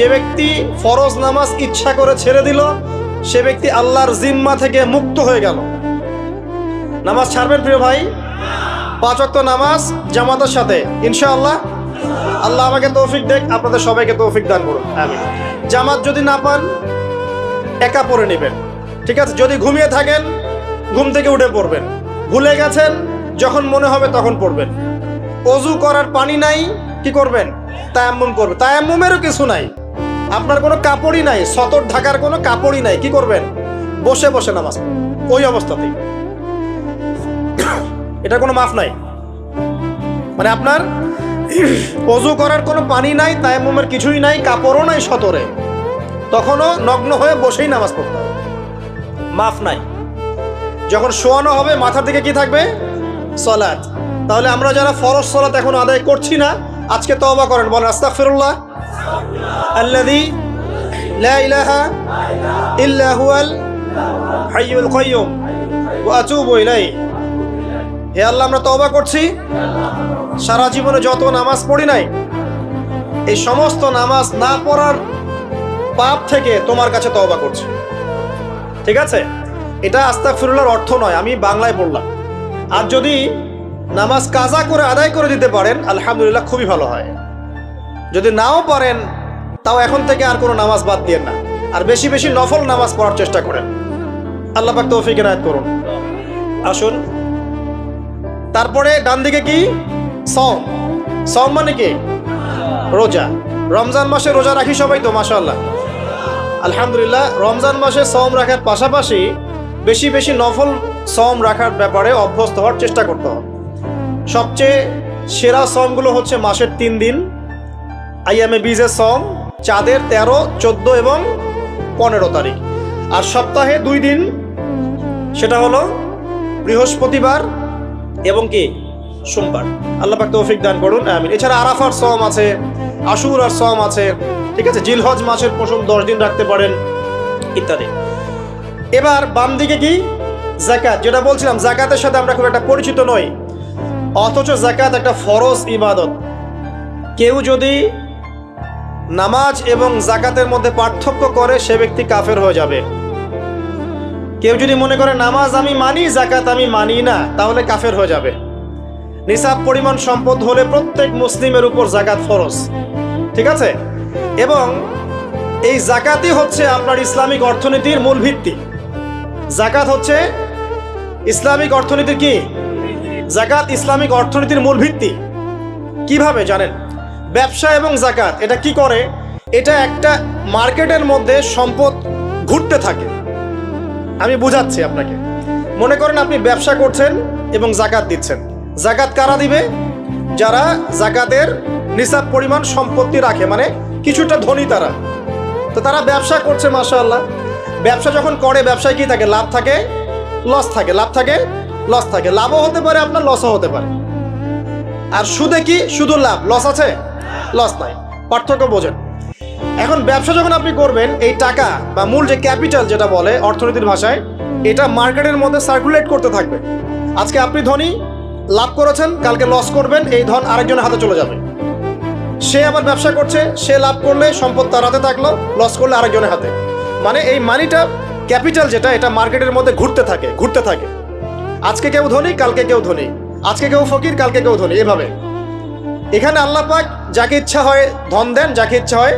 যে ব্যক্তি ফরজ নামাজ ইচ্ছা করে ছেড়ে দিল সে ব্যক্তি আল্লাহর জিম্মা থেকে মুক্ত হয়ে গেল। নামাজ ছাড়বেন প্রিয় ভাই, 5 ওয়াক্ত নামাজ জামাতের সাথে ইনশাআল্লাহ। আল্লাহ আমাকে তৌফিক দেখ, আপনাদের সবাইকে তৌফিক দান করুন, আমিন। জামাত যদি না পান একা পড়ে নেবেন, ঠিক আছে? যদি ঘুমিয়ে থাকেন ঘুম থেকে উঠে পড়বেন, ভুলে গেছেন যখন মনে হবে তখন পড়বেন। অজু করার পানি নাই, কি করবেন? তায়াম্মুম করবেন। তায়াম্মুমেরও কিছু নাই, আপনার কোনো কাপড়ই নাই, সতর ঢাকার কোনো কাপড়ই নাই, কি করবেন? বসে বসে নামাজ ওই অবস্থাতেই, এটা কোনো মাফ নাই। মানে আপনার অজু করার কোনো পানি নাই, তায়াম্মুমের কিছুই নাই, কাপড়ও নাই সতরে, তখনও নগ্ন হয়ে বসেই নামাজ পড়তে হবে, মাফ নাই। যখন শোয়ানো হবে মাথার দিকে কি থাকবে? সালাত। তাহলে আমরা যারা ফরজ সালাত এখন আদায় করছি না, আজকে তওবা করেন, বলেন আস্তাগফিরুল্লাহ আল্লাযী লা ইলাহা ইল্লা হুয়াল হাইয়ুল কাইয়্যুম ওয়া আতুবু ইলাইহি। হে আল্লাহ, আমরা তওবা করছি, সারা জীবনে যত নামাজ পড়ি নাই এই সমস্ত নামাজ না পড়ার পাপ থেকে তোমার কাছে তওবা করছি। ঠিক আছে? এটা আস্তাগফিরুল্লাহর অর্থ নয়, আমি বাংলায় বললাম। আর যদি নামাজ কাজা করে আদায় করে দিতে পারেন আলহামদুলিল্লাহ, খুবই ভালো হয়। যদি নাও পারেন তাও এখন থেকে আর কোনো নামাজ বাদ দিয়েন না, আর বেশি বেশি নফল নামাজ পড়ার চেষ্টা করেন। আল্লাহ পাক তৌফিক এনায়েত করুন। আসুন, তারপরে ডান দিকে কি? সওম। সওম মানে কি? রোজা। রমজান মাসে রোজা রাখি সবাই তো, মাশাআল্লাহ, আলহামদুলিল্লাহ। রমজান মাসে সওম রাখার পাশাপাশি বেশি বেশি নফল সওম রাখার ব্যাপারে অভ্যস্ত হওয়ার চেষ্টা করতে হবে। সবচেয়ে সেরা সওমগুলো হচ্ছে মাসের 3 দিন, আইয়ামে বীজের সওম, চাঁদের 13, 14 এবং 15 তারিখ। আর সপ্তাহে 2 দিন, সেটা হলো বৃহস্পতিবার এবং কি সোমবার। আল্লাহ পাক তৌফিক দান করুন, আমিন। এছাড়া আরাফার সওম আছে, আশুরার সওম আছে, ঠিক আছে? জিলহজ মাসের প্রথম 10 দিন রাখতে পারেন, ইত্যাদি। এবার বাম দিকে কি? যাকাত। যেটা বলছিলাম, যাকাতের সাথে আমরা খুব একটা পরিচিত নই, অথচ যাকাত একটা ফরজ ইবাদত। কেউ যদি নামাজ এবং যাকাতের মধ্যে পার্থক্য করে সে ব্যক্তি কাফের হয়ে যাবে। কেউ যদি মনে করে নামাজ আমি মানি, যাকাত আমি মানি না, তাহলে কাফের হয়ে যাবে। নিসাব পরিমাণ সম্পদ হলে প্রত্যেক মুসলিমের উপর যাকাত ফরজ, ঠিক আছে? এবং এই যাকাতই হচ্ছে আপনার ইসলামিক অর্থনীতির মূল ভিত্তি। যাকাত হচ্ছে ইসলামিক অর্থনীতির কি? যাকাত ইসলামিক অর্থনীতির মূল ভিত্তি। কিভাবে জানেন? ব্যবসা এবং যাকাত এটা কি করে? এটা একটা মার্কেটের মধ্যে সম্পদ ঘুরতে থাকে। আমি বুঝাচ্ছি আপনাকে। মনে করেন আপনি ব্যবসা করছেন এবং যাকাত দিচ্ছেন। যাকাত কারা দিবে? যারা যাকাতের নিসাব পরিমাণ সম্পত্তি রাখে, মানে কিছুটা ধনী তারা। তো তারা ব্যবসা করছে, মাশাআল্লাহ। ব্যবসা যখন করে, ব্যবসায় কি থাকে? লাভ থাকে, লস থাকে, লাভ থাকে, লস থাকে। লাভও হতে পারে আপনার, লসও হতে পারে। আর সুদে কি? শুধু লাভ, লস আছে? লস নাই। পার্থক্য বোঝেন। এখন ব্যবসা যখন আপনি করবেন, এই টাকা বা মূল যে ক্যাপিটাল যেটা বলে অর্থনীতির ভাষায়, এটা মার্কেটের মধ্যে সার্কুলেট করতে থাকবে। আজকে আপনি ধনী, লাভ করেছেন, কালকে লস করবেন, এই ধন আরেকজনের হাতে চলে যাবে। সে আবার ব্যবসা করছে, সে লাভ করলে সম্পদ তার হাতে থাকলো, লস করলে আরেকজনের হাতে। মানে এই মানিটা, ক্যাপিটাল যেটা, এটা মার্কেটের মধ্যে ঘুরতে থাকে, ঘুরতে থাকে। আজকে কেউ ধনী, কালকে কেউ ধনী, আজকে কেউ ফকির, কালকে কেউ ধনী, এভাবে। এখানে আল্লাহ পাক যাকে ইচ্ছা হয় ধন দেন, যাকে ইচ্ছা হয়